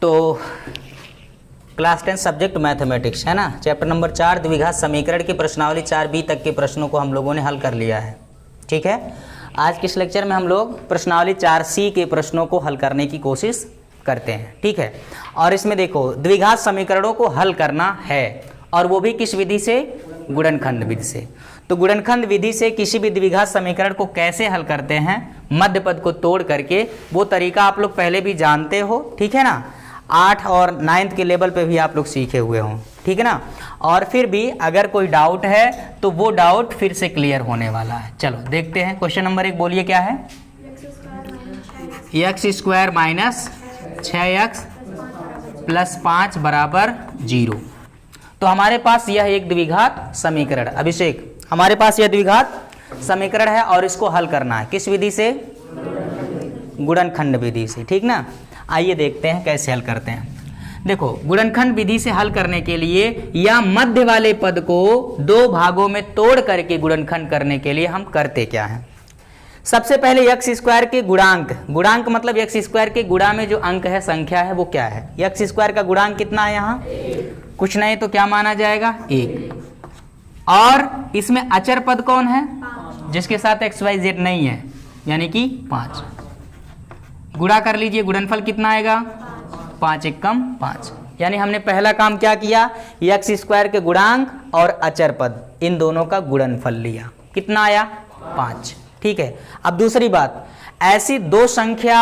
तो class 10 subject mathematics है ना, चैप्टर नंबर 4 द्विघात समीकरण की प्रश्नावली 4B तक के प्रश्नों को हम लोगों ने हल कर लिया है। ठीक है, आज के इस लेक्चर में हम लोग प्रश्नावली 4C के प्रश्नों को हल करने की कोशिश करते हैं। ठीक है, और इसमें देखो द्विघात समीकरणों को हल करना है, और वो भी किस विधि से? गुणनखंड विधि से। तो गुणनखंड विधि से किसी भी द्विघात समीकरण को कैसे हल करते हैं? मध्य पद को तोड़ करके। वो तरीका आप लोग पहले भी जानते हो, ठीक है ना, 8 और 9th के लेवल पे भी आप लोग सीखे हुए हों, ठीक है ना। और फिर भी अगर कोई डाउट है तो वो डाउट फिर से क्लियर होने वाला है। चलो देखते हैं, क्वेश्चन नंबर 1 बोलिए क्या है? x² माइनस 6x प्लस 5 बराबर 0। तो हमारे पास यह एक द्विघात समीकरण, अभिषेक हमारे पास यह द्विघात समीकरण है और इसको हल करना है किस विधि से? गुणनखंड विधि से, ठीक ना। आइए देखते हैं कैसे हल करते हैं। देखो गुणनखंड विधि से हल करने के लिए या मध्य वाले पद को दो भागों में तोड़ करके गुणनखंड करने के लिए हम करते क्या हैं? सबसे पहले x² के गुणांक, गुणांक मतलब x² के गुणा में जो अंक है, संख्या है, वो क्या है? x² का गुणांक कितना है? यहाँ कुछ नहीं तो क्या माना जाएगा? 1। और इसमें अचर पद कौन है? जिसके साथ xyz नहीं है, यानी कि 5। गुणा कर लीजिए, गुणनफल कितना आएगा? 5 एकम 5। यानी हमने पहला काम क्या किया? x² के गुणांक और अचर पद इन दोनों का गुणनफल लिया। कितना आया? 5। ठीक है, अब दूसरी बात, ऐसी दो संख्या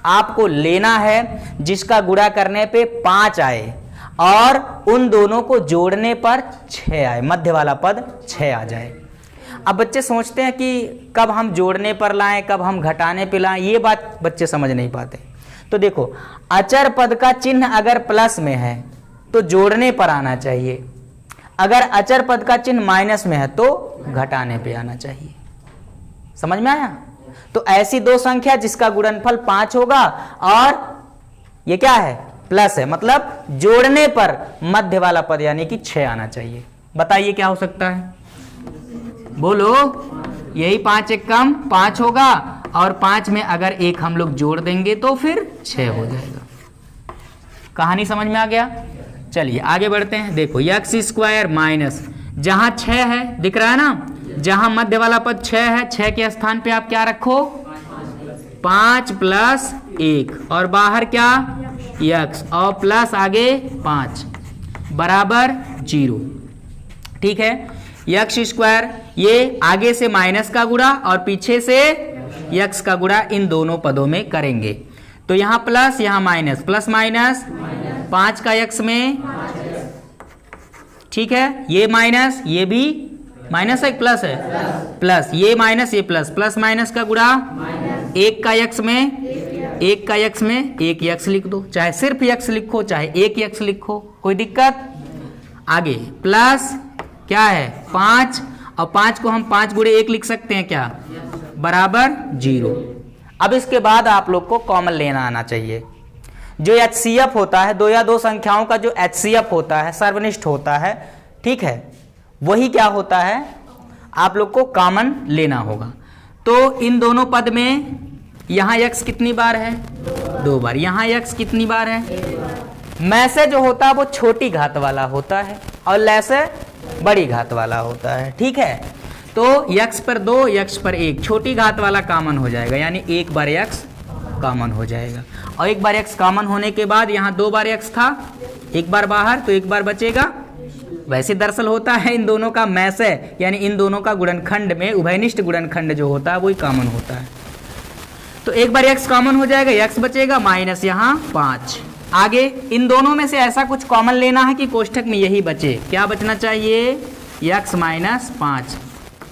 आपको लेना है जिसका गुणा करने पे 5 आए और उन दोनों को जोड़ने पर 6 आए, मध्य वाला पद 6 आ जाए। अब बच्चे सोचते हैं कि कब हम जोड़ने पर लाएं, कब हम घटाने पे लाएं, ये बात बच्चे समझ नहीं पाते। तो देखो, अचर पद का चिन्ह अगर प्लस में है तो जोड़ने पर आना चाहिए, अगर अचर पद का चिन्ह माइनस में है तो घटाने पे आना चाहिए। समझ में आया? तो ऐसी दो संख्या जिसका गुणनफल 5 होगा और ये क्या है? प्लस है, मतलब जोड़ने पर मध्य वाला पद यानी कि 6 आना चाहिए। बताइए क्या हो सकता है? बोलो। यही 5 एकम 5 होगा और 5 में अगर 1 हम लोग जोड़ देंगे तो फिर 6 हो जाएगा। कहानी समझ में आ गया? चलिए आगे बढ़ते हैं। देखो x² माइनस, जहां 6 है दिख रहा है ना, जहां मध्य वाला पद 6 है, 6 के स्थान पे आप क्या रखो? 5 प्लस 1 और बाहर क्या? x और प्लस आगे 5 बराबर 0। ठीक है, x² ये आगे से माइनस का गुणा और पीछे से x का गुणा इन दोनों पदों में करेंगे। तो यहाँ प्लस यहाँ माइनस, प्लस माइनस 5 का x में, ठीक है, ये माइनस, ये भी माइनस है, प्लस है, प्लस ये माइनस ये प्लस, प्लस माइनस का गुणा 1 का x में, 1 का x में 1 x लिख दो, चाहे सिर्फ x लिखो चाहे 1 x लिखो, कोई दिक्कत? आगे प्लस क्या है? 5 और 5 को हम 5 गुणे 1 लिख सकते हैं क्या? बराबर 0। अब इसके बाद आप लोग को कॉमन लेना आना चाहिए। जो HCF होता है, दो या दो संख्याओं का जो HCF होता है, सर्वनिष्ठ होता है, ठीक है, वही क्या होता है? आप लोग को कॉमन लेना होगा। तो इन दोनों पद में यहाँ x कितनी बार है? 2 बार। यहाँ x कितनी बार है? में से जो होता है वो छोटी घात वाला होता है और ले से बड़ी घात वाला होता है। ठीक है, तो x पर 2, x पर 1, छोटी घात वाला कॉमन हो जाएगा, यानी 1 बार x कॉमन हो जाएगा। और 1 बार x कॉमन होने के बाद यहाँ 2 बार x था, 1 बार बाहर तो 1 बार बचेगा। वैसे दरअसल होता है इन दोनों का में से, यानी इन दोनों का गुणनखंड में उभयनिष्ठ गुणनखंड जो होता है वही कॉमन होता है। तो 1 बार x कॉमन हो जाएगा, x बचेगा माइनस यहाँ 5। आगे इन दोनों में से ऐसा कुछ कॉमन लेना है कि कोष्ठक में यही बचे। क्या बचना चाहिए? x minus 5।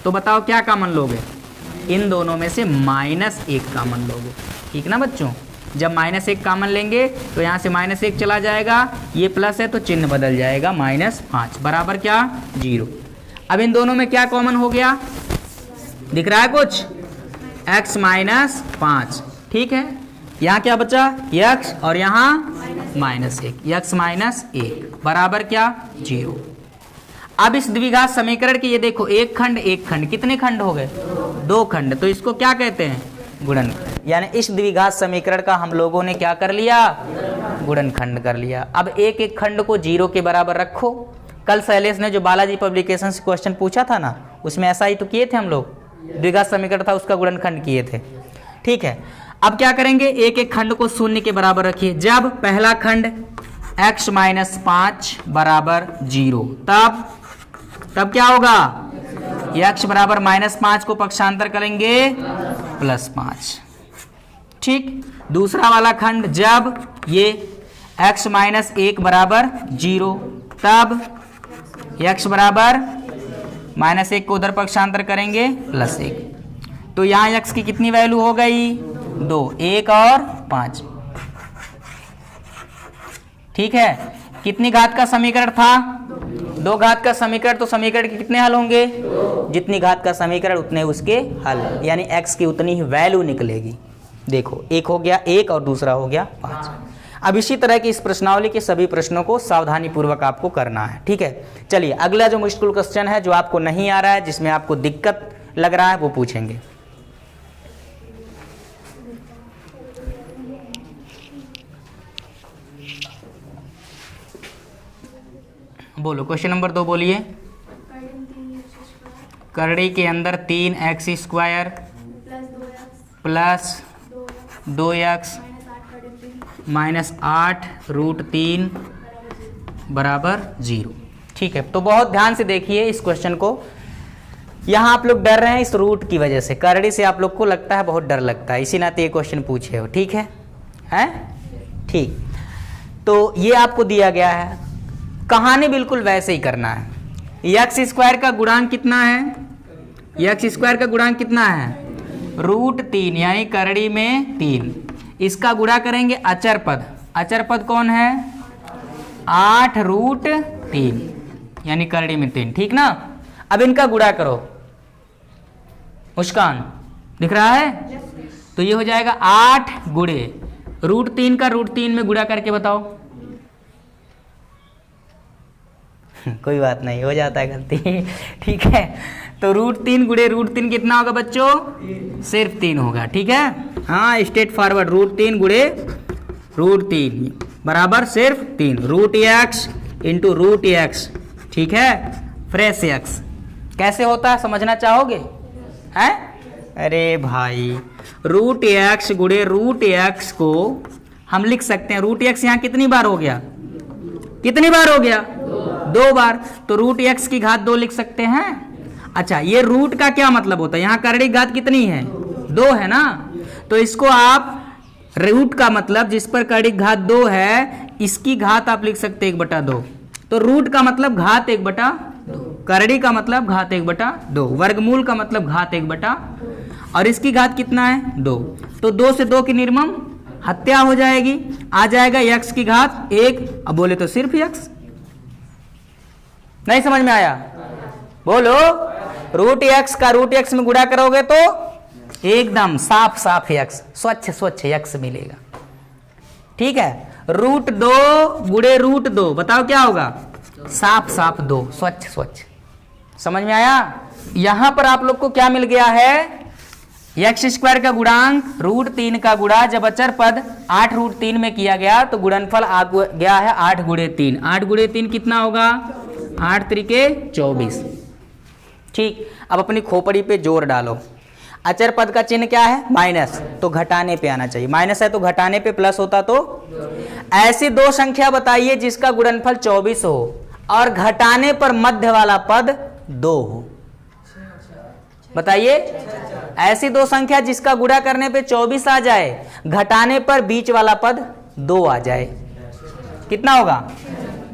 तो बताओ क्या कॉमन लोगे? इन दोनों में से -1 कॉमन लोगे, ठीक ना बच्चों? जब -1 कॉमन लेंगे तो यहाँ से -1 चला जाएगा, ये प्लस है तो चिन्ह बदल जाएगा, -5 बराबर क्या? 0। अब इन दोनों में क्या कॉमन हो गया? दिख रहा है कुछ? x माइनस 5, ठीक है। यहाँ क्या बचा? x और यहाँ -1, x माइनस 1 बराबर क्या? 0। अब इस द्विघात समीकरण के ये देखो, एक खंड एक खंड, कितने खंड हो गए? 2 खंड। तो इसको क्या कहते हैं? गुणन। यानी इस द्विघात समीकरण का हम लोगों ने क्या कर लिया? गुणनखंड कर लिया। अब एक एक खंड को 0 के बराबर रखो। कल शैलेश ने जो बालाजी पब्लिकेशन से क्वेश्चन पूछा था ना, उसमें ऐसा ही तो किए थे हम लोग, द्विघात समीकरण था उसका गुणनखंड किए थे। ठीक है, अब क्या करेंगे, एक एक खंड को 0 के बराबर रखिए। जब पहला खंड x - 5 बराबर 0, तब क्या होगा, x बराबर -5 को पक्षांतर करेंगे +5। ठीक, दूसरा वाला खंड जब ये x - 1 बराबर 0, तब x बराबर -1 को उधर पक्षांतर करेंगे +1। तो यहाँ x की कितनी वैल्यू हो गई, 2, 1 और 5। ठीक है, कितनी घात का समीकरण था, 2 घात का समीकरण। तो समीकरण के कितने हल होंगे, जितनी घात का समीकरण उतने उसके हल, यानी x की उतनी ही वैल्यू निकलेगी। देखो, एक हो गया 1 और दूसरा हो गया 5। अब इसी तरह की इस प्रश्नावली के सभी प्रश्नों को सावधानी पूर्वक आपको करना है। ठीक है, चलिए अगला जो मुश्किल क्वेश्चन है, जो आपको नहीं आ रहा है, जिसमें आपको दिक्कत लग रहा है, वो पूछेंगे। बोलो, क्वेश्चन नंबर 2 बोलिए। करड़ी के अंदर 3x² प्लस 2x -8√3 बराबर 0। ठीक है, तो बहुत ध्यान से देखिए इस क्वेश्चन को। यहाँ आप लोग डर रहे हैं इस रूट की वजह से, करड़ी से आप लोग को लगता है बहुत डर लगता है, इसी नाते ये क्वेश्चन पूछे हो। ठीक है, ठीक। तो ये आपको दिया गया है, कहानी बिल्कुल वैसे ही करना है। x² का गुणांक कितना है, x² का गुणांक कितना है, √3, यानी करड़ी में 3। इसका गुणा करेंगे अचर पद, अचर पद कौन है, 8√3, यानी करड़ी में 3। ठीक ना, अब इनका गुणा करो। मुस्कान दिख रहा है, तो ये हो जाएगा 8 गुणे √3 का √3 में गुणा करके बताओ। कोई बात नहीं, हो जाता है गलती। ठीक है, तो √3 गुणे √3 कितना होगा बच्चों, सिर्फ 3 होगा। ठीक है, हाँ, स्ट्रेट फॉरवर्ड, √3 गुणे √3 बराबर सिर्फ 3, √x इंटू √x। ठीक है, फ्रेश x कैसे होता है समझना चाहोगे, हैं? अरे भाई, √x गुणे √x को हम लिख सकते हैं, √x यहाँ कितनी बार हो गया, कितनी बार हो गया, 2 बार, तो √x की घात 2 लिख सकते हैं। अच्छा, ये रूट का क्या मतलब होता है, यहाँ करड़ी घात कितनी है, 2 है ना, तो इसको आप रूट का मतलब जिस पर करड़ी घात 2 है, इसकी घात आप लिख सकते 1/2। तो रूट का मतलब घात 1/2, करड़ी का मतलब घात 1/2, वर्गमूल का मतलब घात 1/, और इसकी घात कितना है, 2। तो 2 से 2 की निर्मम हत्या हो जाएगी, आ जाएगा x की घात 1। अब बोले तो सिर्फ x, नहीं समझ में आया, बोलो। √x का √x में गुणा करोगे तो एकदम साफ साफ x, स्वच्छ स्वच्छ x मिलेगा। ठीक है, √2 गुणे √2 बताओ क्या होगा, साफ साफ 2, स्वच्छ स्वच्छ। समझ में आया। यहां पर आप लोग को क्या मिल गया है, x² का गुणांक √3 का गुणा, जब अचर पद 8√3 में किया गया तो गुणनफल आ गया है 8 गुणे 3। 8 गुणे 3 कितना होगा, 8 त्रिके 24। ठीक, अब अपनी खोपड़ी पे जोर डालो। अचर पद का चिन्ह क्या है, माइनस, तो घटाने पे आना चाहिए, माइनस है तो घटाने पे प्लस होता। तो ऐसी 2 संख्या बताइए जिसका गुणनफल 24 हो और घटाने पर मध्य वाला पद 2 हो। बताइए, ऐसी 2 संख्या जिसका गुणा करने पे 24 आ जाए, घटाने पर बीच वाला पद 2 आ जाए, कितना होगा,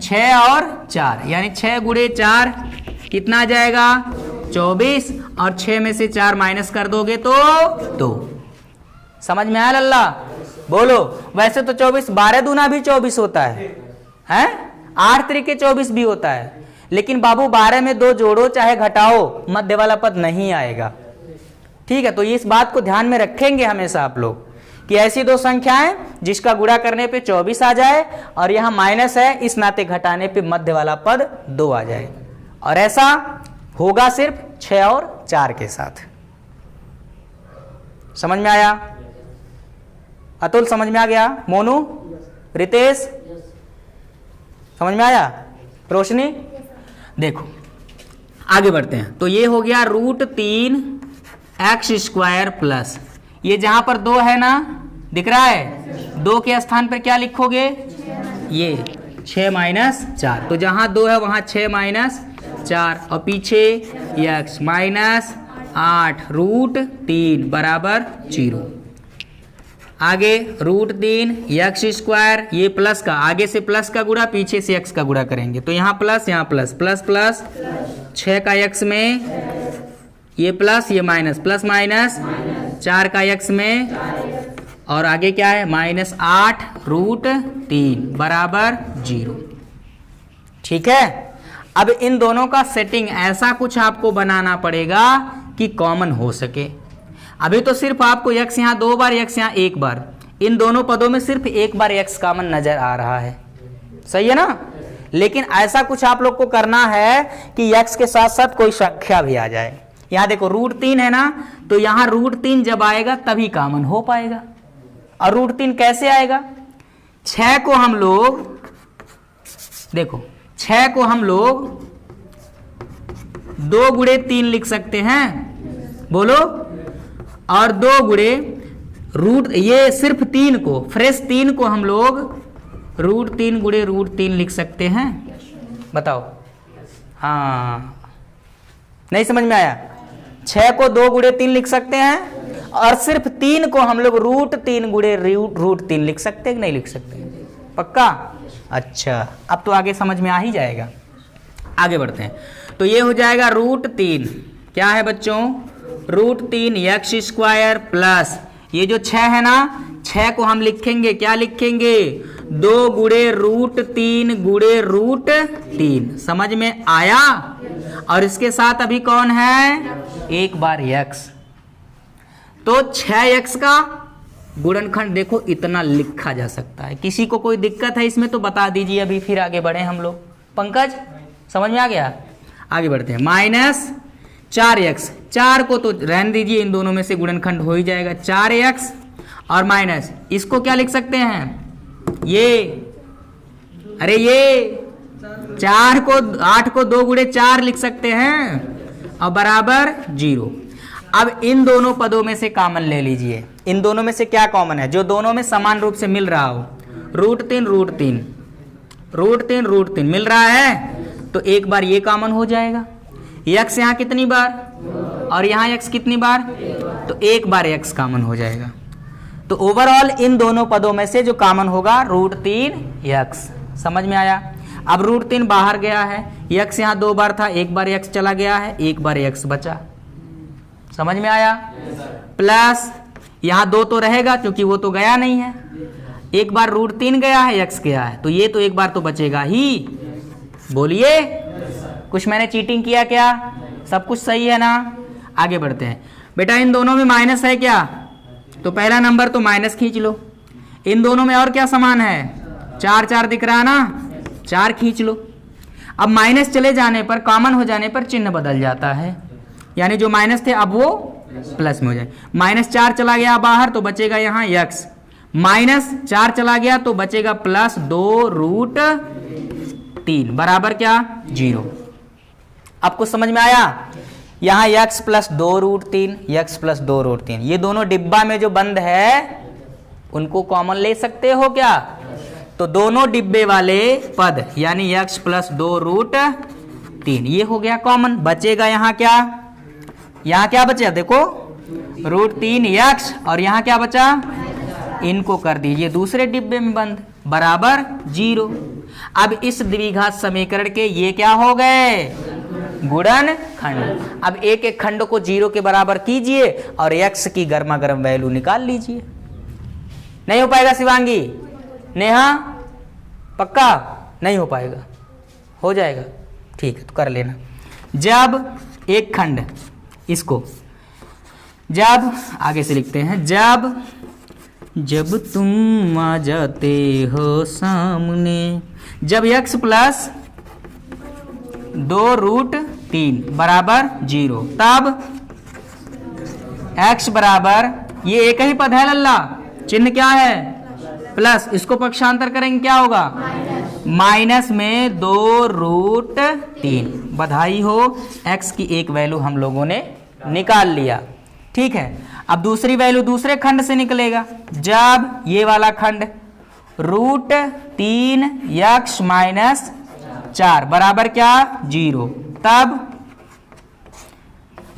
6 और 4, यानी 6 गुणे 4 कितना आ जाएगा, 24, और 6 में से 4 माइनस कर दोगे तो 2। समझ में आया लल्ला, बोलो। वैसे तो 24 12 दूना भी 24 होता है, 8 त्रिके 24 भी होता है, लेकिन बाबू 12 में 2 जोड़ो चाहे घटाओ, मध्य वाला पद नहीं आएगा। ठीक है, तो इस बात को ध्यान में रखेंगे हमेशा आप लोग कि ऐसी 2 संख्याएं जिसका गुणा करने पे 24 आ जाए और यहां माइनस है, इस नाते घटाने पे मध्य वाला पद 2 आ जाए, और ऐसा होगा सिर्फ 6 और 4 के साथ। समझ में आया अतुल, समझ में आ गया, मोनू, रितेश समझ में आया? रोशनी देखो आगे बढ़ते हैं। तो ये हो गया √3x² प्लस ये जहां पर 2 है ना, दिख रहा है, 2 के स्थान पर क्या लिखोगे? ये 6 - 4। तो जहां 2 है वहां 6 - 4 और पीछे x -8 √3 बराबर 0। आगे √3x², ये प्लस का, आगे से प्लस का गुणा पीछे से x का गुणा करेंगे तो यहाँ प्लस यहाँ प्लस, प्लस प्लस 6 का x में ये प्लस ये माइनस, प्लस माइनस 4 का x में और आगे क्या है -8 √3 बराबर 0। ठीक है, अब इन दोनों का सेटिंग ऐसा कुछ आपको बनाना पड़ेगा कि कॉमन हो सके। अभी तो सिर्फ आपको x यहाँ 2 बार, x यहाँ 1 बार, इन दोनों पदों में सिर्फ 1 बार x कॉमन नजर आ रहा है, सही है ना? लेकिन ऐसा कुछ आप लोग को करना है कि x के साथ साथ कोई संख्या भी आ जाए। यहाँ देखो √3 है ना, तो यहाँ √3 जब आएगा तभी कॉमन हो पाएगा। और √3 कैसे आएगा? 6 को हम लोग देखो 6 को हम लोग 2 गुणे 3 लिख सकते हैं, बोलो, और 2 गुणे ये सिर्फ 3 को, फ्रेश 3 को हम लोग √3 गुणे √3 लिख सकते हैं। बताओ, हाँ नहीं समझ में आया? 6 को 2 गुणे 3 लिख सकते हैं और सिर्फ 3 को हम लोग √3 गुणे √3 लिख सकते हैं कि नहीं लिख सकते? पक्का? अच्छा, अब तो आगे समझ में आ ही जाएगा। आगे बढ़ते हैं। तो ये हो जाएगा √3, क्या है बच्चों? √3x² प्लस ये जो 6 है ना, 6 को हम लिखेंगे, क्या लिखेंगे? 2 गुणे √3 गुणे √3। समझ में आया? और इसके साथ अभी कौन है? 1 बार x। तो 6x का गुणनखंड देखो इतना लिखा जा सकता है। किसी को कोई दिक्कत है इसमें तो बता दीजिए अभी, फिर आगे बढ़े हम लोग। पंकज समझ में आ गया? आगे बढ़ते हैं। -4x, 4 को तो रहने दीजिए, इन दोनों में से गुणनखंड हो ही जाएगा। 4x और माइनस इसको क्या लिख सकते हैं? ये, अरे ये 4 को 8 को 2 गुणे 4 लिख सकते हैं और बराबर 0। अब इन दोनों पदों में से कॉमन ले लीजिए। इन दोनों में से क्या कॉमन है जो दोनों में समान रूप से मिल रहा हो? √3 √3 मिल रहा है तो एक बार ये कॉमन हो जाएगा। x यहाँ कितनी बार और यहाँ x कितनी बार? तो एक बार x कॉमन हो जाएगा। तो ओवरऑल इन दोनों पदों में से जो कॉमन होगा √3x। समझ में आया? अब √3 बाहर गया है, x यहाँ 2 बार था, एक बार x चला गया है, एक बार x बचा। समझ में आया? प्लस यहाँ 2 तो रहेगा क्योंकि वो तो गया नहीं है, एक बार √3 गया है, x गया है, तो ये तो एक बार तो बचेगा ही। बोलिए, कुछ मैंने चीटिंग किया क्या? सब कुछ सही है ना? आगे बढ़ते हैं। बेटा इन दोनों में माइनस है क्या? तो पहला नंबर तो माइनस खींच लो। इन दोनों में और क्या समान है? 4 4 दिख रहा ना, 4 खींच लो। अब माइनस चले जाने पर, कॉमन हो जाने पर चिन्ह बदल जाता है, यानी जो माइनस थे अब वो प्लस में हो जाए। -4 चला गया बाहर तो बचेगा यहाँ x, -4 चला गया तो बचेगा +2 √3 बराबर क्या? 0। आपको समझ में आया? यहाँ x +2 √3, x +2 √3, ये दोनों डिब्बा में जो बंद है उनको कॉमन ले सकते हो क्या? तो दोनों डिब्बे वाले पद यानी x +2 √3 ये हो गया कॉमन। बचेगा यहाँ क्या? यहाँ क्या बचा? देखो √3x और यहाँ क्या बचा? इनको कर दीजिए दूसरे डिब्बे में बंद, बराबर 0। अब इस द्विघात समीकरण के ये क्या हो गए? गुणनखंड। अब एक एक खंड को 0 के बराबर कीजिए और x की गर्मा गर्म वैल्यू निकाल लीजिए। नहीं हो पाएगा शिवांगी? नेहा? पक्का नहीं हो पाएगा? हो जाएगा? ठीक है, तो कर लेना। जब एक खंड, इसको जब आगे से लिखते हैं, जब तुम आ जाते हो सामने, जब x +2 √3 बराबर 0, तब x बराबर, ये एक ही पद है लल्ला, चिन्ह क्या है? प्लस इसको पक्षांतर करेंगे क्या होगा, माइनस में 2√3। बधाई हो, x की एक वैल्यू हम लोगों ने निकाल लिया। ठीक है, अब दूसरी वैल्यू दूसरे खंड से निकलेगा। जब ये वाला खंड √3x - 4 बराबर क्या 0, तब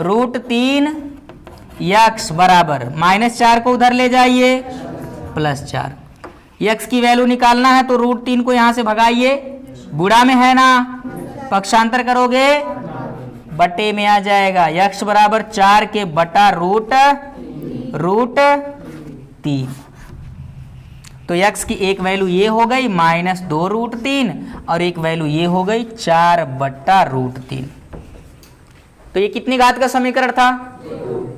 √3x बराबर -4 को उधर ले जाइए +4। x की वैल्यू निकालना है तो √3 को यहां से भगाइए, गुणा में है ना, पक्षांतर करोगे बटे में आ जाएगा। x बराबर 4 के बटा √3। तो x की एक वैल्यू ये हो गई -2√3 और एक वैल्यू ये हो गई 4 बटा √3। तो ये कितनी घात का समीकरण था,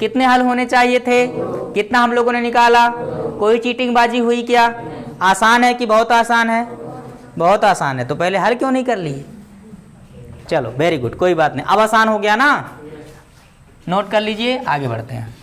कितने हल होने चाहिए थे, कितना हम लोगों ने निकाला, कोई चीटिंग बाजी हुई क्या, आसान है कि बहुत आसान है, बहुत आसान है, तो पहले हल क्यों नहीं कर लिए। चलो वेरी गुड, कोई बात नहीं, अब आसान हो गया ना, नोट कर लीजिए, आगे बढ़ते हैं।